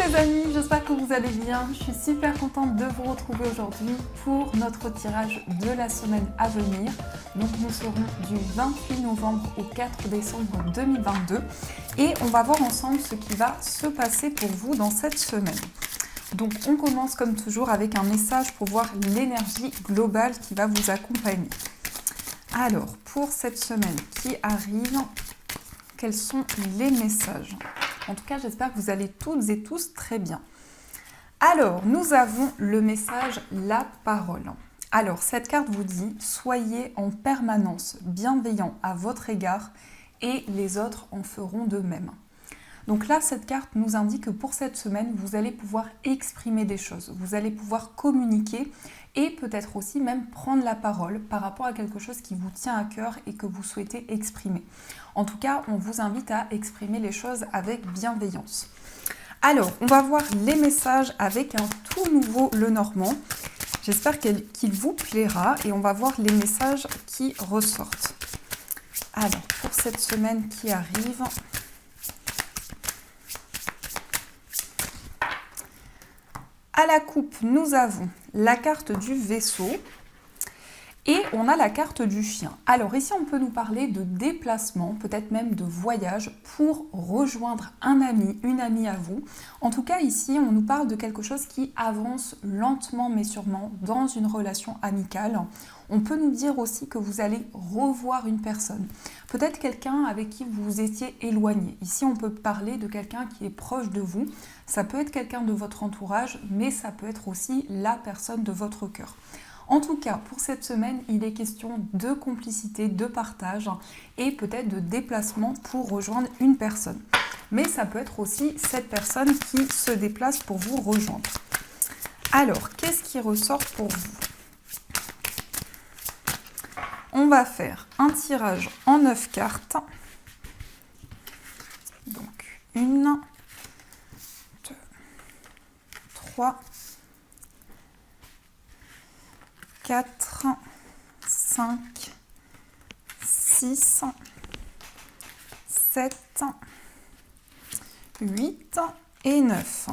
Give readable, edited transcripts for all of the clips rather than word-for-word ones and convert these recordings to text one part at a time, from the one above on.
les amis, j'espère que vous allez bien. Je suis super contente de vous retrouver aujourd'hui pour notre tirage de la semaine à venir. Donc nous serons du 28 novembre au 4 décembre 2022 et on va voir ensemble ce qui va se passer pour vous dans cette semaine. Donc on commence comme toujours avec un message pour voir l'énergie globale qui va vous accompagner. Alors pour cette semaine qui arrive, quels sont les messages ? En tout cas, j'espère que vous allez toutes et tous très bien. Alors, nous avons le message « La parole ». Alors, cette carte vous dit « Soyez en permanence bienveillant à votre égard et les autres en feront de même ». Donc là, cette carte nous indique que pour cette semaine, vous allez pouvoir exprimer des choses, vous allez pouvoir communiquer et peut-être aussi même prendre la parole par rapport à quelque chose qui vous tient à cœur et que vous souhaitez exprimer. En tout cas, on vous invite à exprimer les choses avec bienveillance. Alors, on va voir les messages avec un tout nouveau Lenormand. J'espère qu'il vous plaira et on va voir les messages qui ressortent. Alors, pour cette semaine qui arrive... À la coupe, nous avons la carte du vaisseau et on a la carte du chien. Alors ici, on peut nous parler de déplacement, peut-être même de voyage pour rejoindre un ami, une amie à vous. En tout cas, ici, on nous parle de quelque chose qui avance lentement mais sûrement dans une relation amicale. On peut nous dire aussi que vous allez revoir une personne. Peut-être quelqu'un avec qui vous étiez éloigné. Ici, on peut parler de quelqu'un qui est proche de vous. Ça peut être quelqu'un de votre entourage, mais ça peut être aussi la personne de votre cœur. En tout cas, pour cette semaine, il est question de complicité, de partage et peut-être de déplacement pour rejoindre une personne. Mais ça peut être aussi cette personne qui se déplace pour vous rejoindre. Alors, qu'est-ce qui ressort pour vous ? On va faire un tirage en 9 cartes. Donc, 1, 2, 3, 4, 5, 6, 7, 8 et 9.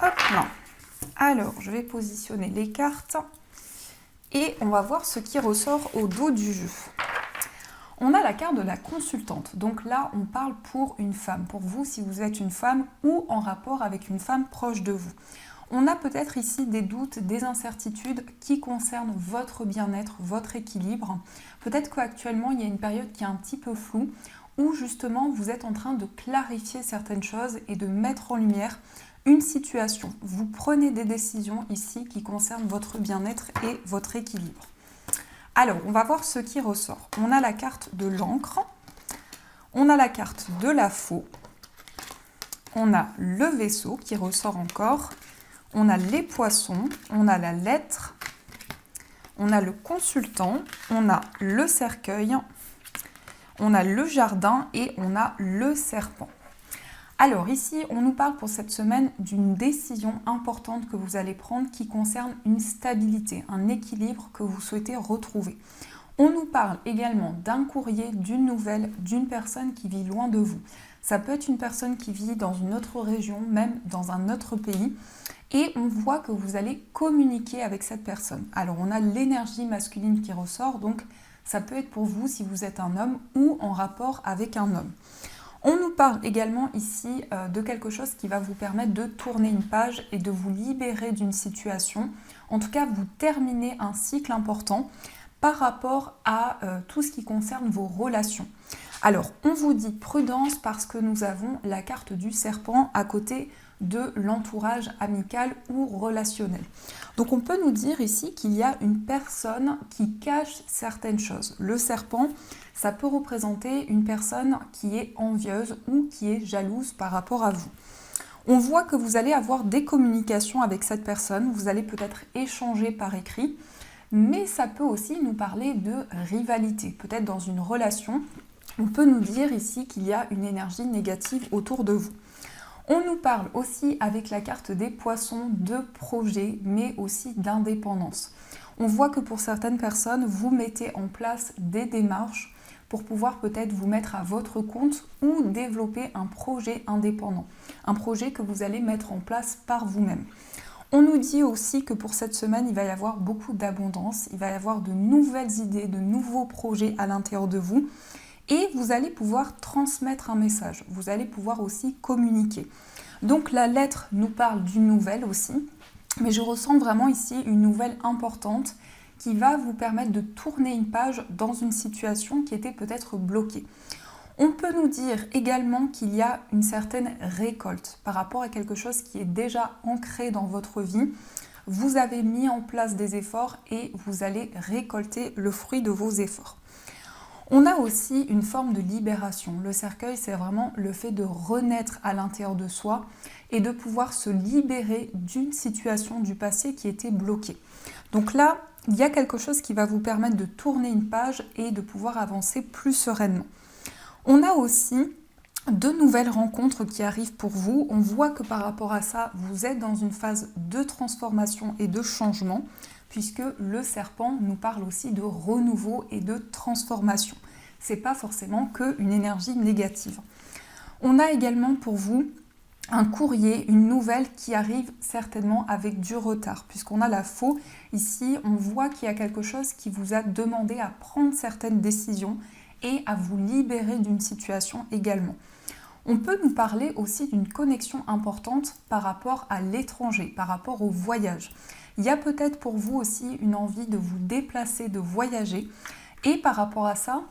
Hop là. Alors, je vais positionner les cartes et on va voir ce qui ressort au dos du jeu. On a la carte de la consultante. Donc là, on parle pour une femme. Pour vous, si vous êtes une femme ou en rapport avec une femme proche de vous. On a peut-être ici des doutes, des incertitudes qui concernent votre bien-être, votre équilibre. Peut-être qu'actuellement, il y a une période qui est un petit peu floue où justement vous êtes en train de clarifier certaines choses et de mettre en lumière une situation. Vous prenez des décisions ici qui concernent votre bien-être et votre équilibre. Alors, on va voir ce qui ressort. On a la carte de l'encre, on a la carte de la faux, on a le vaisseau qui ressort encore. On a les poissons, on a la lettre, on a le consultant, on a le cercueil, on a le jardin et on a le serpent. Alors ici, on nous parle pour cette semaine d'une décision importante que vous allez prendre qui concerne une stabilité, un équilibre que vous souhaitez retrouver. On nous parle également d'un courrier, d'une nouvelle, d'une personne qui vit loin de vous. Ça peut être une personne qui vit dans une autre région, même dans un autre pays. Et on voit que vous allez communiquer avec cette personne. Alors, on a l'énergie masculine qui ressort, donc ça peut être pour vous si vous êtes un homme ou en rapport avec un homme. On nous parle également ici de quelque chose qui va vous permettre de tourner une page et de vous libérer d'une situation. En tout cas, vous terminez un cycle important par rapport à tout ce qui concerne vos relations. Alors, on vous dit prudence parce que nous avons la carte du serpent à côté de l'entourage amical ou relationnel. Donc on peut nous dire ici qu'il y a une personne qui cache certaines choses. Le serpent, ça peut représenter une personne qui est envieuse ou qui est jalouse par rapport à vous. On voit que vous allez avoir des communications avec cette personne, vous allez peut-être échanger par écrit, mais ça peut aussi nous parler de rivalité. Peut-être dans une relation, on peut nous dire ici qu'il y a une énergie négative autour de vous. On nous parle aussi avec la carte des poissons de projet, mais aussi d'indépendance. On voit que pour certaines personnes, vous mettez en place des démarches pour pouvoir peut-être vous mettre à votre compte ou développer un projet indépendant, un projet que vous allez mettre en place par vous-même. On nous dit aussi que pour cette semaine, il va y avoir beaucoup d'abondance, il va y avoir de nouvelles idées, de nouveaux projets à l'intérieur de vous et vous allez pouvoir transmettre un message, vous allez pouvoir aussi communiquer. Donc la lettre nous parle d'une nouvelle aussi, mais je ressens vraiment ici une nouvelle importante qui va vous permettre de tourner une page dans une situation qui était peut-être bloquée. On peut nous dire également qu'il y a une certaine récolte par rapport à quelque chose qui est déjà ancré dans votre vie. Vous avez mis en place des efforts et vous allez récolter le fruit de vos efforts. On a aussi une forme de libération. Le cercueil, c'est vraiment le fait de renaître à l'intérieur de soi et de pouvoir se libérer d'une situation du passé qui était bloquée. Donc là, il y a quelque chose qui va vous permettre de tourner une page et de pouvoir avancer plus sereinement. On a aussi de nouvelles rencontres qui arrivent pour vous. On voit que par rapport à ça, vous êtes dans une phase de transformation et de changement, puisque le serpent nous parle aussi de renouveau et de transformation. Ce n'est pas forcément qu'une énergie négative. On a également pour vous un courrier, une nouvelle qui arrive certainement avec du retard, puisqu'on a la faux. Ici, on voit qu'il y a quelque chose qui vous a demandé à prendre certaines décisions et à vous libérer d'une situation également. On peut nous parler aussi d'une connexion importante par rapport à l'étranger, par rapport au voyage. Il y a peut-être pour vous aussi une envie de vous déplacer, de voyager. Et par rapport à ça,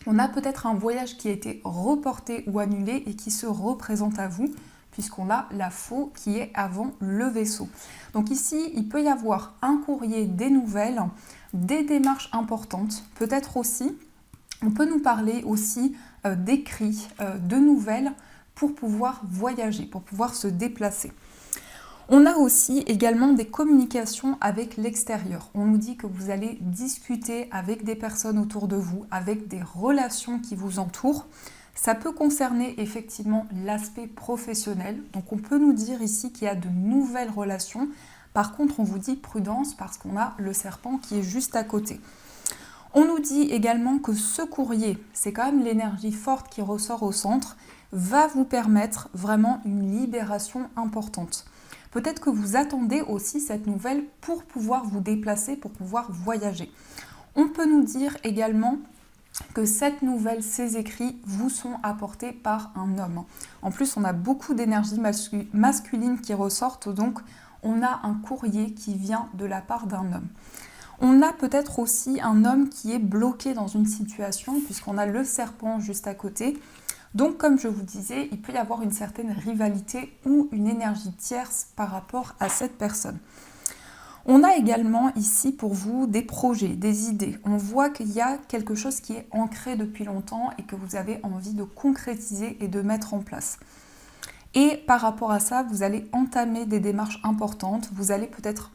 on a peut-être un voyage qui a été reporté ou annulé et qui se représente à vous, puisqu'on a la faux qui est avant le vaisseau. Donc ici, il peut y avoir un courrier, des nouvelles, des démarches importantes, peut-être aussi. On peut nous parler aussi d'écrits, de nouvelles pour pouvoir voyager, pour pouvoir se déplacer. On a aussi également des communications avec l'extérieur. On nous dit que vous allez discuter avec des personnes autour de vous, avec des relations qui vous entourent. Ça peut concerner effectivement l'aspect professionnel. Donc on peut nous dire ici qu'il y a de nouvelles relations. Par contre, on vous dit prudence parce qu'on a le serpent qui est juste à côté. On nous dit également que ce courrier, c'est quand même l'énergie forte qui ressort au centre, va vous permettre vraiment une libération importante. Peut-être que vous attendez aussi cette nouvelle pour pouvoir vous déplacer, pour pouvoir voyager. On peut nous dire également que cette nouvelle, ces écrits vous sont apportés par un homme. En plus, on a beaucoup d'énergie masculine qui ressortent, donc on a un courrier qui vient de la part d'un homme. On a peut-être aussi un homme qui est bloqué dans une situation, puisqu'on a le serpent juste à côté. Donc, comme je vous disais, il peut y avoir une certaine rivalité ou une énergie tierce par rapport à cette personne. On a également ici pour vous des projets, des idées. On voit qu'il y a quelque chose qui est ancré depuis longtemps et que vous avez envie de concrétiser et de mettre en place. Et par rapport à ça, vous allez entamer des démarches importantes. Vous allez peut-être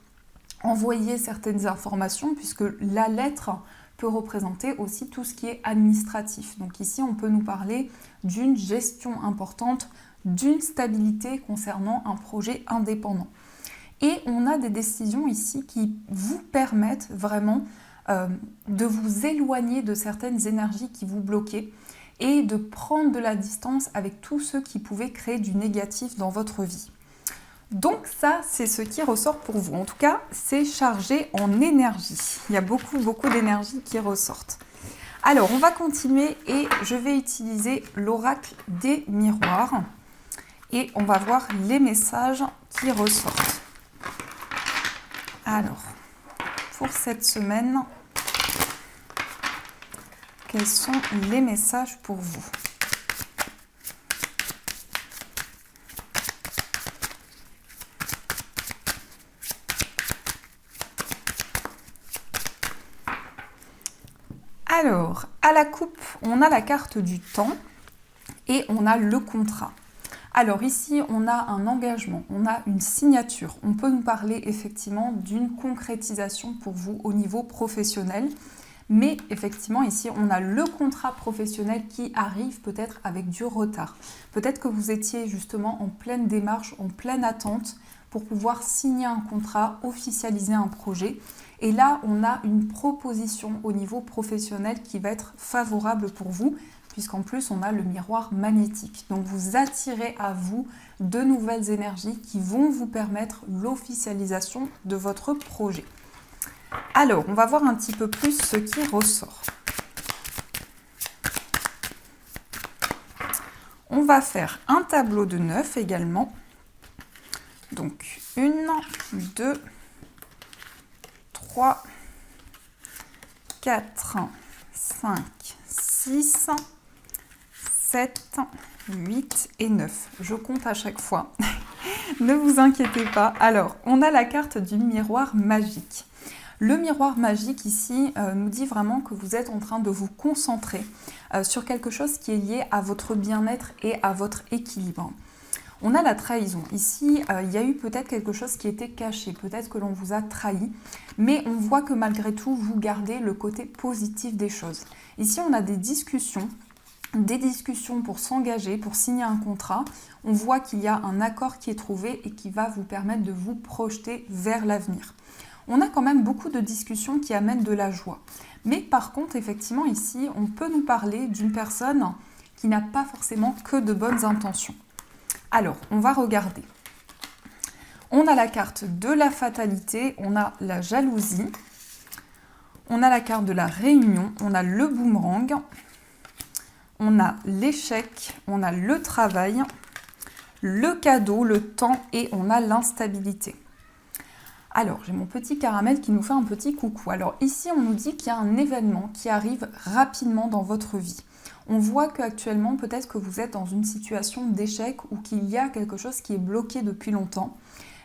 envoyer certaines informations puisque la lettre peut représenter aussi tout ce qui est administratif. Donc ici, on peut nous parler d'une gestion importante, d'une stabilité concernant un projet indépendant. Et on a des décisions ici qui vous permettent vraiment de vous éloigner de certaines énergies qui vous bloquaient et de prendre de la distance avec tous ceux qui pouvaient créer du négatif dans votre vie. Donc ça, c'est ce qui ressort pour vous. En tout cas, c'est chargé en énergie. Il y a beaucoup d'énergie qui ressortent. Alors, on va continuer et je vais utiliser l'oracle des miroirs. Et on va voir les messages qui ressortent. Alors, pour cette semaine, quels sont les messages pour vous ? Alors, à la coupe, on a la carte du temps et on a le contrat. Alors ici, on a un engagement, on a une signature. On peut nous parler effectivement d'une concrétisation pour vous au niveau professionnel. Mais effectivement, ici, on a le contrat professionnel qui arrive peut-être avec du retard. Peut-être que vous étiez justement en pleine démarche, en pleine attente pour pouvoir signer un contrat, officialiser un projet. Et là, on a une proposition au niveau professionnel qui va être favorable pour vous, puisqu'en plus, on a le miroir magnétique. Donc, vous attirez à vous de nouvelles énergies qui vont vous permettre l'officialisation de votre projet. Alors, on va voir un petit peu plus ce qui ressort. On va faire un tableau de 9 également. Donc, 1, 2, 3, 4, 5, 6, 7, 8 et 9. Je compte à chaque fois. Ne vous inquiétez pas. Alors, on a la carte du miroir magique. Le miroir magique ici nous dit vraiment que vous êtes en train de vous concentrer sur quelque chose qui est lié à votre bien-être et à votre équilibre. On a la trahison. Ici, il y a eu peut-être quelque chose qui était caché, peut-être que l'on vous a trahi, mais on voit que malgré tout, vous gardez le côté positif des choses. Ici, on a des discussions pour s'engager, pour signer un contrat. On voit qu'il y a un accord qui est trouvé et qui va vous permettre de vous projeter vers l'avenir. On a quand même beaucoup de discussions qui amènent de la joie. Mais par contre, effectivement, ici, on peut nous parler d'une personne qui n'a pas forcément que de bonnes intentions. Alors, on va regarder. On a la carte de la fatalité, on a la jalousie, on a la carte de la réunion, on a le boomerang, on a l'échec, on a le travail, le cadeau, le temps et on a l'instabilité. Alors, j'ai mon petit caramel qui nous fait un petit coucou. Alors ici, on nous dit qu'il y a un événement qui arrive rapidement dans votre vie. On voit qu'actuellement, peut-être que vous êtes dans une situation d'échec ou qu'il y a quelque chose qui est bloqué depuis longtemps.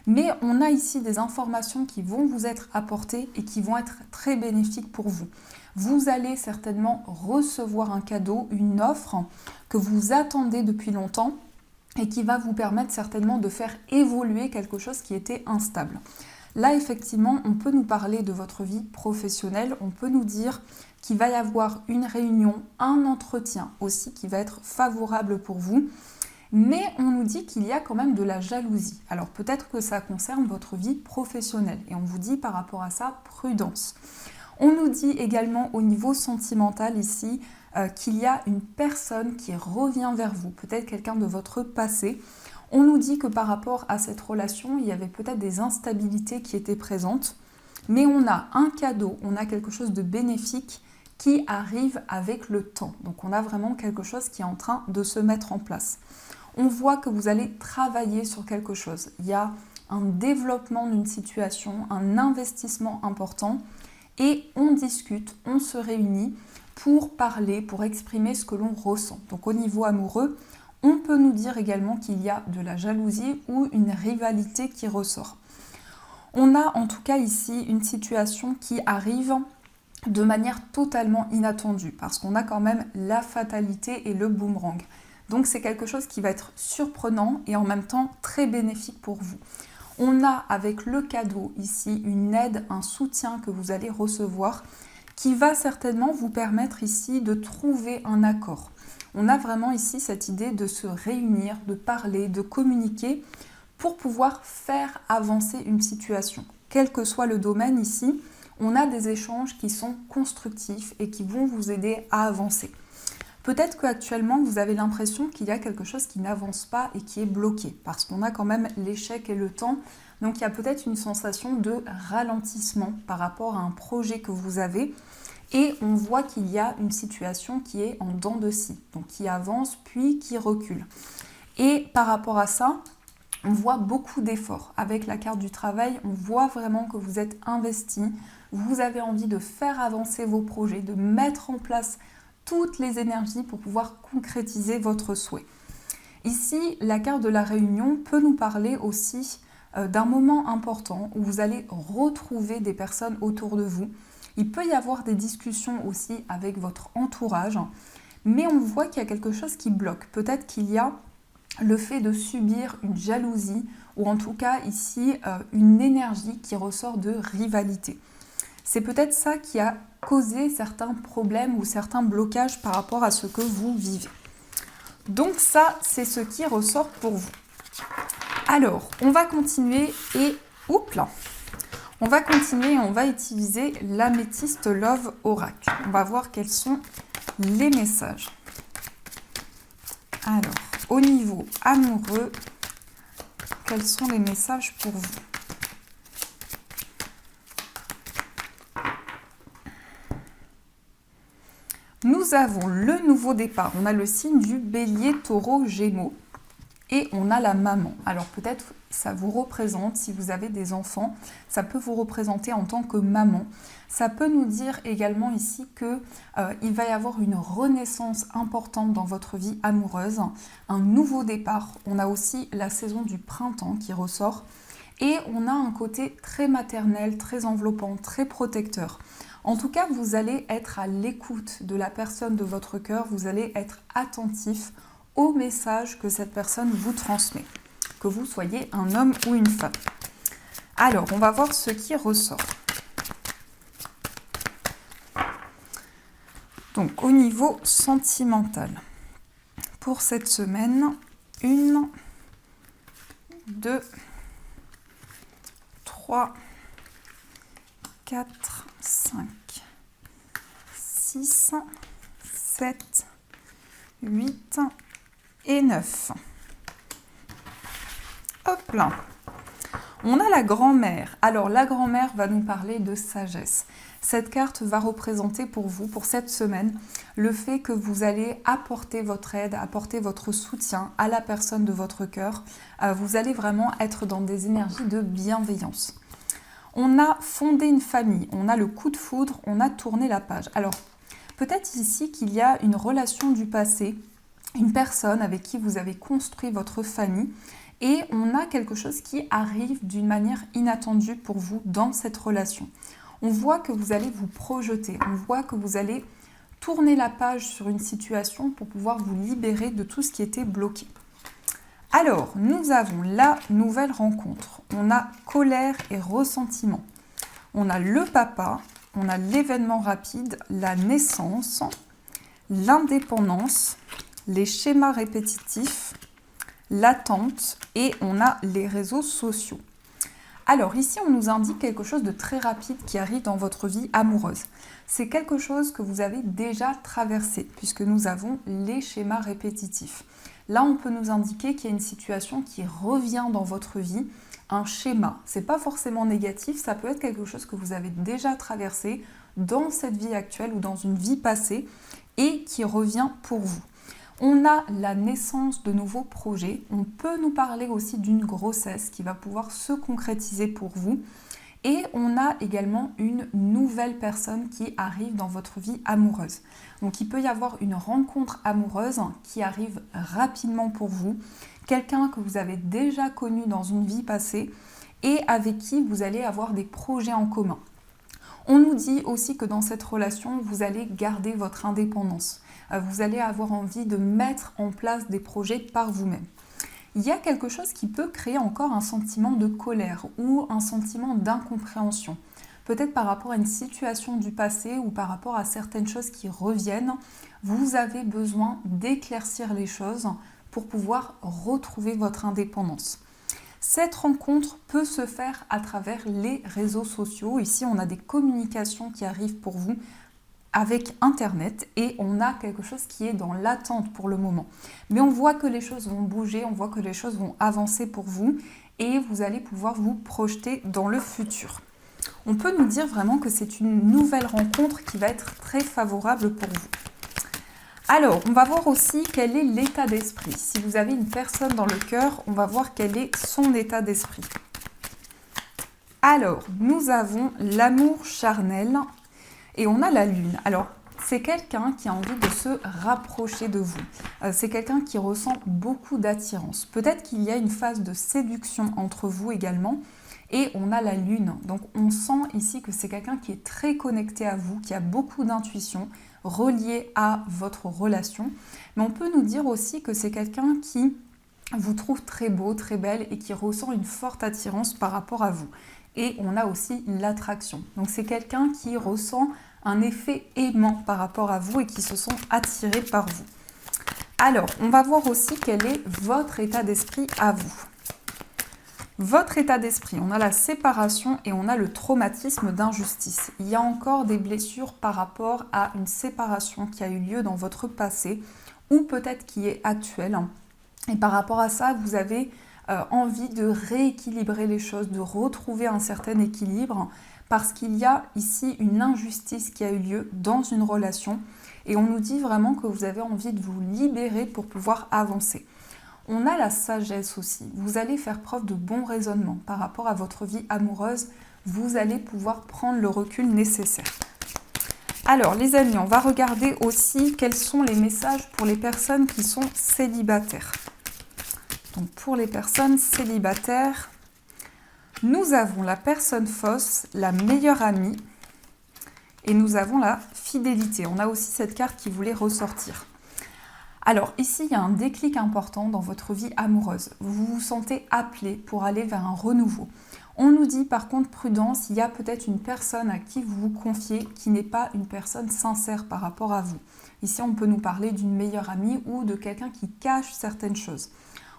Mais on a ici des informations qui vont vous être apportées et qui vont être très bénéfiques pour vous. Vous allez certainement recevoir un cadeau, une offre que vous attendez depuis longtemps et qui va vous permettre certainement de faire évoluer quelque chose qui était instable. Là, effectivement, on peut nous parler de votre vie professionnelle, on peut nous dire qu'il va y avoir une réunion, un entretien aussi qui va être favorable pour vous, mais on nous dit qu'il y a quand même de la jalousie. Alors peut-être que ça concerne votre vie professionnelle et on vous dit par rapport à ça, prudence. On nous dit également au niveau sentimental ici qu'il y a une personne qui revient vers vous, peut-être quelqu'un de votre passé. On nous dit que par rapport à cette relation, il y avait peut-être des instabilités qui étaient présentes, mais on a un cadeau, on a quelque chose de bénéfique qui arrive avec le temps. Donc on a vraiment quelque chose qui est en train de se mettre en place. On voit que vous allez travailler sur quelque chose. Il y a un développement d'une situation, un investissement important et on discute, on se réunit pour parler, pour exprimer ce que l'on ressent. Donc au niveau amoureux, on peut nous dire également qu'il y a de la jalousie ou une rivalité qui ressort. On a en tout cas ici une situation qui arrive de manière totalement inattendue parce qu'on a quand même la fatalité et le boomerang. Donc c'est quelque chose qui va être surprenant et en même temps très bénéfique pour vous. On a avec le cadeau ici une aide, un soutien que vous allez recevoir qui va certainement vous permettre ici de trouver un accord. On a vraiment ici cette idée de se réunir, de parler, de communiquer pour pouvoir faire avancer une situation. Quel que soit le domaine ici, on a des échanges qui sont constructifs et qui vont vous aider à avancer. Peut-être qu'actuellement, vous avez l'impression qu'il y a quelque chose qui n'avance pas et qui est bloqué, parce qu'on a quand même l'échec et le temps. Donc il y a peut-être une sensation de ralentissement par rapport à un projet que vous avez. Et on voit qu'il y a une situation qui est en dents de scie, donc qui avance puis qui recule. Et par rapport à ça, on voit beaucoup d'efforts. Avec la carte du travail, on voit vraiment que vous êtes investi, vous avez envie de faire avancer vos projets, de mettre en place toutes les énergies pour pouvoir concrétiser votre souhait. Ici, la carte de la réunion peut nous parler aussi d'un moment important où vous allez retrouver des personnes autour de vous. Il peut y avoir des discussions aussi avec votre entourage, mais on voit qu'il y a quelque chose qui bloque. Peut-être qu'il y a le fait de subir une jalousie ou en tout cas ici une énergie qui ressort de rivalité. C'est peut-être ça qui a causé certains problèmes ou certains blocages par rapport à ce que vous vivez. Donc ça, c'est ce qui ressort pour vous. Alors, on va continuer et oups là, On va continuer, on va utiliser l'Améthyste Love Oracle. On va voir quels sont les messages. Alors, au niveau amoureux, quels sont les messages pour vous? Nous avons le nouveau départ. On a le signe du Bélier, Taureau, Gémeaux. Et on a la maman. Alors peut-être ça vous représente, si vous avez des enfants, ça peut vous représenter en tant que maman. Ça peut nous dire également ici qu'il va y avoir une renaissance importante dans votre vie amoureuse, un nouveau départ. On a aussi la saison du printemps qui ressort. Et on a un côté très maternel, très enveloppant, très protecteur. En tout cas, vous allez être à l'écoute de la personne de votre cœur, vous allez être attentif au message que cette personne vous transmet, que vous soyez un homme ou une femme. Alors, on va voir ce qui ressort. Donc, au niveau sentimental, pour cette semaine, 1, 2, 3, 4, 5, 6, 7, 8 et 9. Hop là. On a la grand-mère. Alors la grand-mère va nous parler de sagesse. Cette carte va représenter pour vous, pour cette semaine, le fait que vous allez apporter votre aide, apporter votre soutien à la personne de votre cœur. Vous allez vraiment être dans des énergies de bienveillance. On a fondé une famille, on a le coup de foudre, on a tourné la page. Alors peut-être ici qu'il y a une relation du passé, une personne avec qui vous avez construit votre famille et on a quelque chose qui arrive d'une manière inattendue pour vous dans cette relation. On voit que vous allez vous projeter, on voit que vous allez tourner la page sur une situation pour pouvoir vous libérer de tout ce qui était bloqué. Alors, nous avons la nouvelle rencontre. On a colère et ressentiment. On a le papa, on a l'événement rapide, la naissance, l'indépendance, les schémas répétitifs, l'attente et on a les réseaux sociaux. Alors ici, on nous indique quelque chose de très rapide qui arrive dans votre vie amoureuse. C'est quelque chose que vous avez déjà traversé puisque nous avons les schémas répétitifs. Là, on peut nous indiquer qu'il y a une situation qui revient dans votre vie, un schéma. C'est pas forcément négatif, ça peut être quelque chose que vous avez déjà traversé dans cette vie actuelle ou dans une vie passée et qui revient pour vous. On a la naissance de nouveaux projets. On peut nous parler aussi d'une grossesse qui va pouvoir se concrétiser pour vous. Et on a également une nouvelle personne qui arrive dans votre vie amoureuse. Donc il peut y avoir une rencontre amoureuse qui arrive rapidement pour vous. Quelqu'un que vous avez déjà connu dans une vie passée et avec qui vous allez avoir des projets en commun. On nous dit aussi que dans cette relation, vous allez garder votre indépendance. Vous allez avoir envie de mettre en place des projets par vous-même. Il y a quelque chose qui peut créer encore un sentiment de colère ou un sentiment d'incompréhension. Peut-être par rapport à une situation du passé ou par rapport à certaines choses qui reviennent. Vous avez besoin d'éclaircir les choses pour pouvoir retrouver votre indépendance. Cette rencontre peut se faire à travers les réseaux sociaux. Ici, on a des communications qui arrivent pour vous avec Internet et on a quelque chose qui est dans l'attente pour le moment. Mais on voit que les choses vont bouger, on voit que les choses vont avancer pour vous et vous allez pouvoir vous projeter dans le futur. On peut nous dire vraiment que c'est une nouvelle rencontre qui va être très favorable pour vous. Alors, on va voir aussi quel est l'état d'esprit. Si vous avez une personne dans le cœur, on va voir quel est son état d'esprit. Alors, nous avons l'amour charnel et on a la lune. Alors, c'est quelqu'un qui a envie de se rapprocher de vous. C'est quelqu'un qui ressent beaucoup d'attirance. Peut-être qu'il y a une phase de séduction entre vous également. Et on a la lune. Donc, on sent ici que c'est quelqu'un qui est très connecté à vous, qui a beaucoup d'intuition reliée à votre relation. Mais on peut nous dire aussi que c'est quelqu'un qui vous trouve très beau, très belle et qui ressent une forte attirance par rapport à vous. Et on a aussi l'attraction. Donc, c'est quelqu'un qui ressent un effet aimant par rapport à vous et qui se sent attiré par vous. Alors, on va voir aussi quel est votre état d'esprit à vous. Votre état d'esprit, on a la séparation et on a le traumatisme d'injustice. Il y a encore des blessures par rapport à une séparation qui a eu lieu dans votre passé ou peut-être qui est actuelle. Et par rapport à ça, vous avez envie de rééquilibrer les choses, de retrouver un certain équilibre parce qu'il y a ici une injustice qui a eu lieu dans une relation et on nous dit vraiment que vous avez envie de vous libérer pour pouvoir avancer. On a la sagesse aussi. Vous allez faire preuve de bon raisonnement par rapport à votre vie amoureuse. Vous allez pouvoir prendre le recul nécessaire. Alors les amis, on va regarder aussi quels sont les messages pour les personnes qui sont célibataires. Donc pour les personnes célibataires, nous avons la personne fausse, la meilleure amie et nous avons la fidélité. On a aussi cette carte qui voulait ressortir. Alors ici, il y a un déclic important dans votre vie amoureuse. Vous vous sentez appelé pour aller vers un renouveau. On nous dit par contre prudence, il y a peut-être une personne à qui vous vous confiez qui n'est pas une personne sincère par rapport à vous. Ici, on peut nous parler d'une meilleure amie ou de quelqu'un qui cache certaines choses.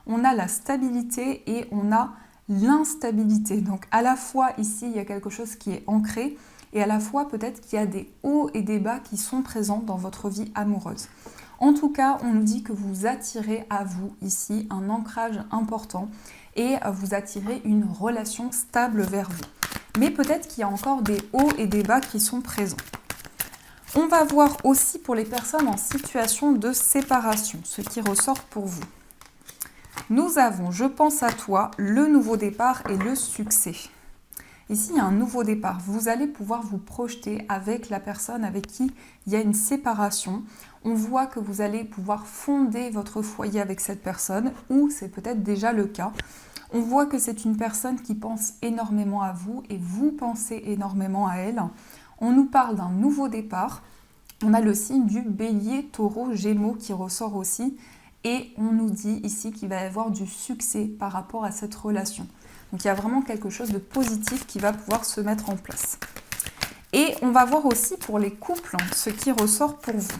On a la stabilité et on a l'instabilité. Donc à la fois ici, il y a quelque chose qui est ancré et à la fois peut-être qu'il y a des hauts et des bas qui sont présents dans votre vie amoureuse. En tout cas, on nous dit que vous attirez à vous ici un ancrage important et vous attirez une relation stable vers vous. Mais peut-être qu'il y a encore des hauts et des bas qui sont présents. On va voir aussi pour les personnes en situation de séparation, ce qui ressort pour vous. Nous avons, je pense à toi, le nouveau départ et le succès. Ici, il y a un nouveau départ. Vous allez pouvoir vous projeter avec la personne avec qui il y a une séparation. On voit que vous allez pouvoir fonder votre foyer avec cette personne, ou c'est peut-être déjà le cas. On voit que c'est une personne qui pense énormément à vous et vous pensez énormément à elle. On nous parle d'un nouveau départ. On a le signe du bélier, taureau, gémeaux qui ressort aussi. Et on nous dit ici qu'il va y avoir du succès par rapport à cette relation. Donc il y a vraiment quelque chose de positif qui va pouvoir se mettre en place. Et on va voir aussi pour les couples ce qui ressort pour vous.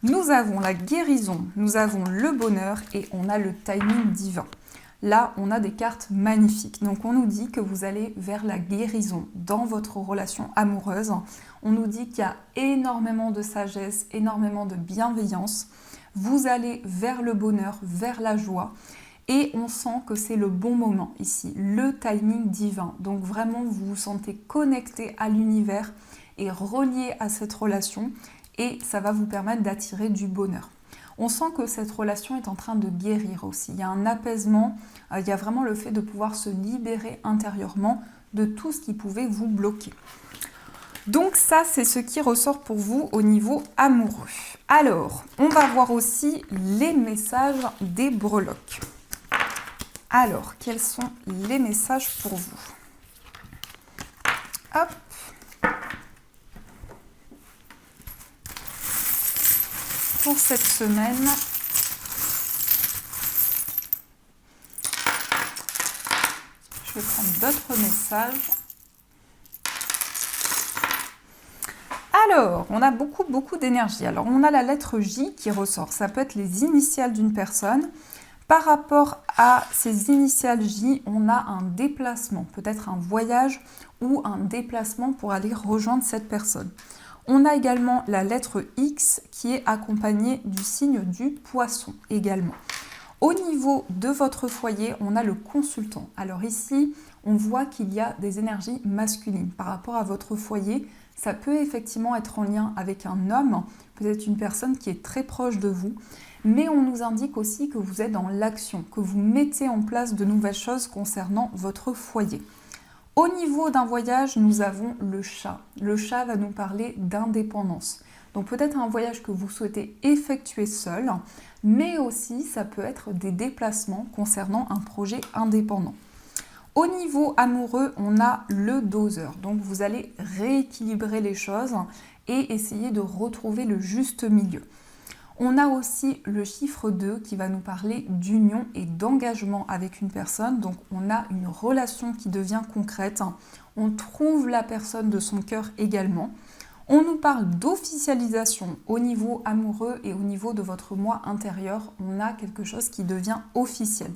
Nous avons la guérison, nous avons le bonheur et on a le timing divin. Là, on a des cartes magnifiques. Donc on nous dit que vous allez vers la guérison dans votre relation amoureuse. On nous dit qu'il y a énormément de sagesse, énormément de bienveillance. Vous allez vers le bonheur, vers la joie. Et on sent que c'est le bon moment ici, le timing divin. Donc vraiment, vous vous sentez connecté à l'univers et relié à cette relation. Et ça va vous permettre d'attirer du bonheur. On sent que cette relation est en train de guérir aussi. Il y a un apaisement, il y a vraiment le fait de pouvoir se libérer intérieurement de tout ce qui pouvait vous bloquer. Donc ça, c'est ce qui ressort pour vous au niveau amoureux. Alors, on va voir aussi les messages des breloques. Alors, quels sont les messages pour vous? Hop. Pour cette semaine, je vais prendre d'autres messages. Alors, on a beaucoup d'énergie. Alors, on a la lettre J qui ressort. Ça peut être les initiales d'une personne. Par rapport à ces initiales J, on a un déplacement, peut-être un voyage ou un déplacement pour aller rejoindre cette personne. On a également la lettre X qui est accompagnée du signe du poisson également. Au niveau de votre foyer, on a le consultant. Alors ici, on voit qu'il y a des énergies masculines. Par rapport à votre foyer, ça peut effectivement être en lien avec un homme, peut-être une personne qui est très proche de vous. Mais on nous indique aussi que vous êtes dans l'action, que vous mettez en place de nouvelles choses concernant votre foyer. Au niveau d'un voyage, nous avons le chat. Le chat va nous parler d'indépendance. Donc peut-être un voyage que vous souhaitez effectuer seul, mais aussi ça peut être des déplacements concernant un projet indépendant. Au niveau amoureux, on a le doseur. Donc vous allez rééquilibrer les choses et essayer de retrouver le juste milieu. On a aussi le chiffre 2 qui va nous parler d'union et d'engagement avec une personne. Donc on a une relation qui devient concrète. On trouve la personne de son cœur également. On nous parle d'officialisation au niveau amoureux et au niveau de votre moi intérieur. On a quelque chose qui devient officiel.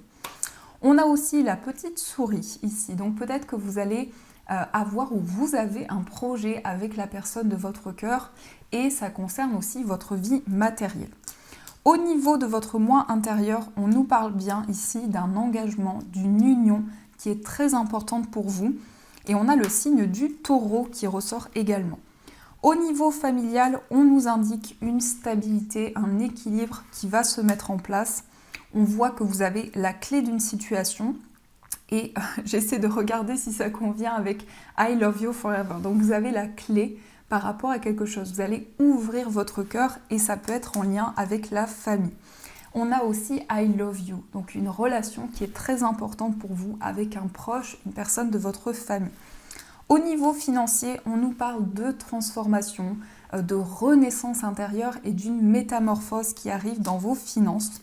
On a aussi la petite souris ici, donc peut-être que vous allez avoir ou vous avez un projet avec la personne de votre cœur et ça concerne aussi votre vie matérielle. Au niveau de votre moi intérieur, on nous parle bien ici d'un engagement, d'une union qui est très importante pour vous et on a le signe du taureau qui ressort également. Au niveau familial, on nous indique une stabilité, un équilibre qui va se mettre en place. On voit que vous avez la clé d'une situation et j'essaie de regarder si ça convient avec I love you forever. Donc vous avez la clé par rapport à quelque chose. Vous allez ouvrir votre cœur et ça peut être en lien avec la famille. On a aussi I love you, donc une relation qui est très importante pour vous avec un proche, une personne de votre famille. Au niveau financier, on nous parle de transformation, de renaissance intérieure et d'une métamorphose qui arrive dans vos finances.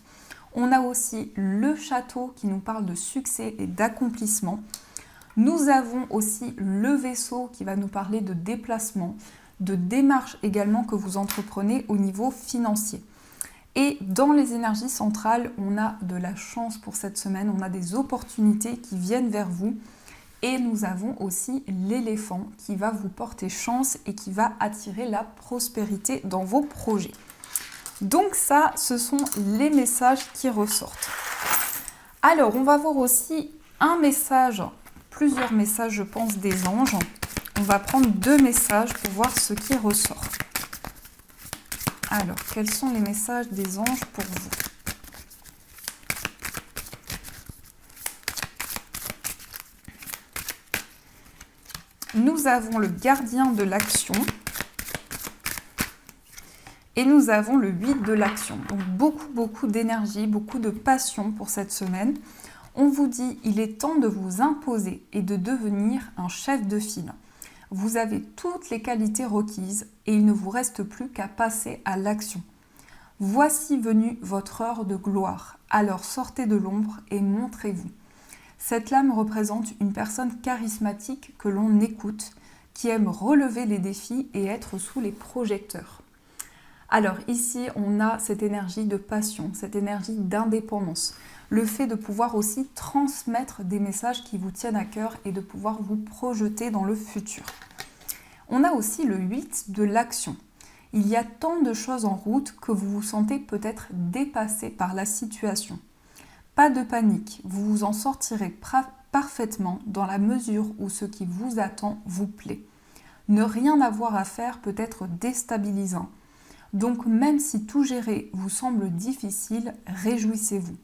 On a aussi le château qui nous parle de succès et d'accomplissement. Nous avons aussi le vaisseau qui va nous parler de déplacement, de démarches également que vous entreprenez au niveau financier. Et dans les énergies centrales, on a de la chance pour cette semaine, on a des opportunités qui viennent vers vous. Et nous avons aussi l'éléphant qui va vous porter chance et qui va attirer la prospérité dans vos projets. Donc ça, ce sont les messages qui ressortent. Alors, on va voir aussi un message, plusieurs messages, je pense, des anges. On va prendre 2 messages pour voir ce qui ressort. Alors, quels sont les messages des anges pour vous ? Nous avons le gardien de l'action. Et nous avons le 8 de l'action. Donc beaucoup d'énergie, beaucoup de passion pour cette semaine. On vous dit, il est temps de vous imposer et de devenir un chef de file. Vous avez toutes les qualités requises et il ne vous reste plus qu'à passer à l'action. Voici venue votre heure de gloire. Alors sortez de l'ombre et montrez-vous. Cette lame représente une personne charismatique que l'on écoute, qui aime relever les défis et être sous les projecteurs. Alors ici, on a cette énergie de passion, cette énergie d'indépendance. Le fait de pouvoir aussi transmettre des messages qui vous tiennent à cœur et de pouvoir vous projeter dans le futur. On a aussi le 8 de l'action. Il y a tant de choses en route que vous vous sentez peut-être dépassé par la situation. Pas de panique, vous vous en sortirez parfaitement dans la mesure où ce qui vous attend vous plaît. Ne rien avoir à faire peut être déstabilisant. Donc même si tout gérer vous semble difficile, réjouissez-vous.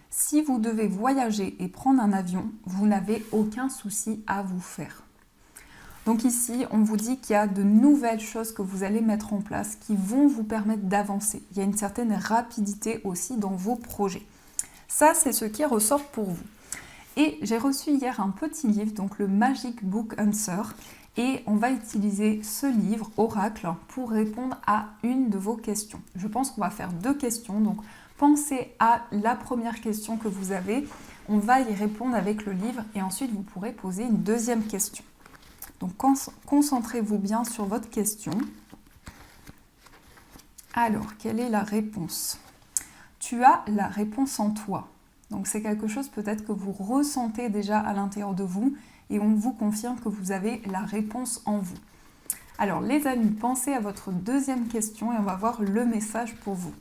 Si vous devez voyager et prendre un avion, vous n'avez aucun souci à vous faire. Donc ici, on vous dit qu'il y a de nouvelles choses que vous allez mettre en place qui vont vous permettre d'avancer. Il y a une certaine rapidité aussi dans vos projets. Ça, c'est ce qui ressort pour vous. Et j'ai reçu hier un petit livre, donc le Magic Book Answer. Et on va utiliser ce livre, Oracle, pour répondre à une de vos questions. Je pense qu'on va faire 2 questions, donc pensez à la première question que vous avez. On va y répondre avec le livre et ensuite vous pourrez poser une deuxième question. Donc concentrez-vous bien sur votre question. Alors, quelle est la réponse ? Tu as la réponse en toi. Donc c'est quelque chose peut-être que vous ressentez déjà à l'intérieur de vous et on vous confirme que vous avez la réponse en vous. Alors les amis, pensez à votre deuxième question et on va voir le message pour vous.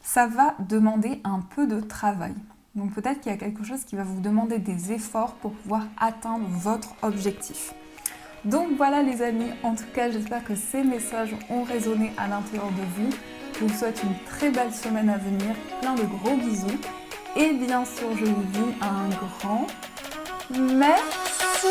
Ça va demander un peu de travail. Donc peut-être qu'il y a quelque chose qui va vous demander des efforts pour pouvoir atteindre votre objectif. Donc voilà les amis, en tout cas j'espère que ces messages ont résonné à l'intérieur de vous. Je vous souhaite une très belle semaine à venir, plein de gros bisous. Et bien sûr je vous dis un grand merci.